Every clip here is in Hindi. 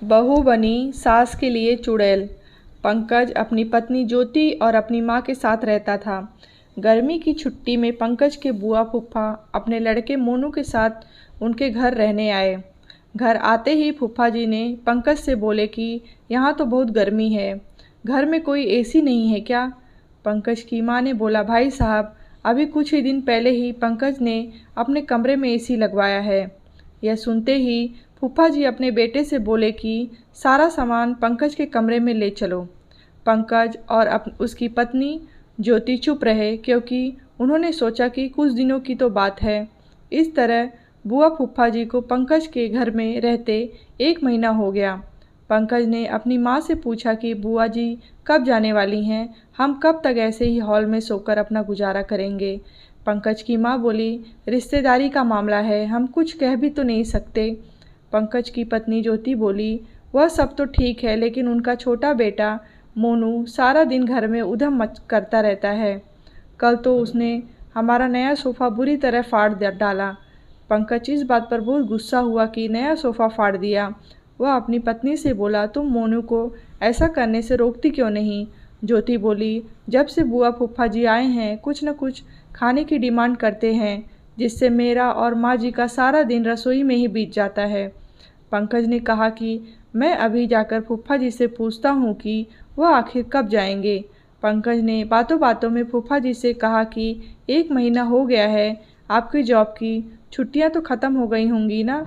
बहू बनी सास के लिए चुड़ैल। पंकज अपनी पत्नी ज्योति और अपनी माँ के साथ रहता था। गर्मी की छुट्टी में पंकज के बुआ फूफा अपने लड़के मोनू के साथ उनके घर रहने आए। घर आते ही फूफा जी ने पंकज से बोले कि यहाँ तो बहुत गर्मी है, घर में कोई एसी नहीं है क्या? पंकज की माँ ने बोला, भाई साहब, अभी कुछ ही दिन पहले ही पंकज ने अपने कमरे में एसी लगवाया है। यह सुनते ही फूफा जी अपने बेटे से बोले कि सारा सामान पंकज के कमरे में ले चलो। पंकज और उसकी पत्नी ज्योति चुप रहे, क्योंकि उन्होंने सोचा कि कुछ दिनों की तो बात है। इस तरह बुआ फूफा जी को पंकज के घर में रहते 1 महीना हो गया। पंकज ने अपनी माँ से पूछा कि बुआ जी कब जाने वाली हैं? हम कब तक ऐसे ही हॉल में सोकर अपना गुजारा करेंगे? पंकज की माँ बोली, रिश्तेदारी का मामला है, हम कुछ कह भी तो नहीं सकते। पंकज की पत्नी ज्योति बोली, वह सब तो ठीक है, लेकिन उनका छोटा बेटा मोनू सारा दिन घर में उधम मच करता रहता है। कल तो उसने हमारा नया सोफ़ा बुरी तरह फाड़ डाला। पंकज इस बात पर बहुत गुस्सा हुआ कि नया सोफ़ा फाड़ दिया। वह अपनी पत्नी से बोला, तुम मोनू को ऐसा करने से रोकती क्यों नहीं? ज्योति बोली, जब से बुआ फूफा जी आए हैं कुछ न कुछ खाने की डिमांड करते हैं, जिससे मेरा और माँ जी का सारा दिन रसोई में ही बीत जाता है। पंकज ने कहा कि मैं अभी जाकर फूफा जी से पूछता हूँ कि वह आखिर कब जाएंगे। पंकज ने बातों बातों में फूफा जी से कहा कि 1 महीना हो गया है, आपकी जॉब की छुट्टियाँ तो ख़त्म हो गई होंगी ना?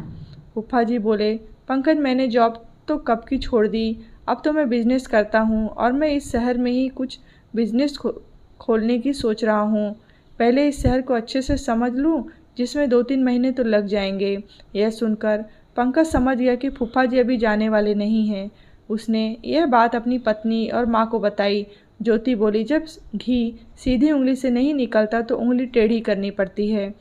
फूफा जी बोले, पंकज, मैंने जॉब तो कब की छोड़ दी, अब तो मैं बिज़नेस करता हूँ और मैं इस शहर में ही कुछ बिज़नेस खोलने की सोच रहा हूँ। पहले इस शहर को अच्छे से समझ लूँ, जिसमें 2-3 महीने तो लग जाएंगे। यह सुनकर पंकज समझ गया कि फूफा जी अभी जाने वाले नहीं हैं। उसने यह बात अपनी पत्नी और माँ को बताई। ज्योति बोली, जब घी सीधी उंगली से नहीं निकलता तो उंगली टेढ़ी करनी पड़ती है।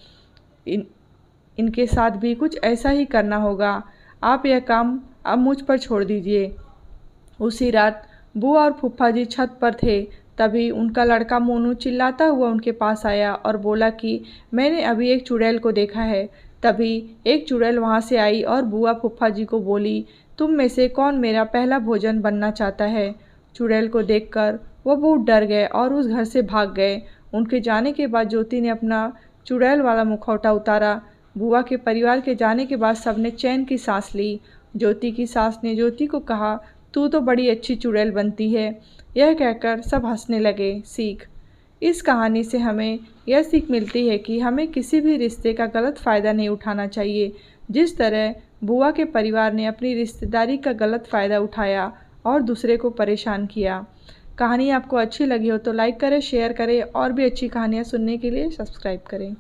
इनके साथ भी कुछ ऐसा ही करना होगा। आप यह काम अब मुझ पर छोड़ दीजिए। उसी रात बुआ और फूफा जी छत पर थे, तभी उनका लड़का मोनू चिल्लाता हुआ उनके पास आया और बोला कि मैंने अभी एक चुड़ैल को देखा है। तभी एक चुड़ैल वहाँ से आई और बुआ फूफा जी को बोली, तुम में से कौन मेरा पहला भोजन बनना चाहता है? चुड़ैल को देखकर वो बहुत डर गए और उस घर से भाग गए। उनके जाने के बाद ज्योति ने अपना चुड़ैल वाला मुखौटा उतारा। बुआ के परिवार के जाने के बाद सबने चैन की सांस ली। ज्योति की सास ने ज्योति को कहा, तू तो बड़ी अच्छी चुड़ैल बनती है। यह कहकर सब हंसने लगे। सीख, इस कहानी से हमें यह सीख मिलती है कि हमें किसी भी रिश्ते का गलत फ़ायदा नहीं उठाना चाहिए। जिस तरह बुआ के परिवार ने अपनी रिश्तेदारी का गलत फ़ायदा उठाया और दूसरे को परेशान किया। कहानी आपको अच्छी लगी हो तो लाइक करें, शेयर करें और भी अच्छी कहानियाँ सुनने के लिए सब्सक्राइब करें।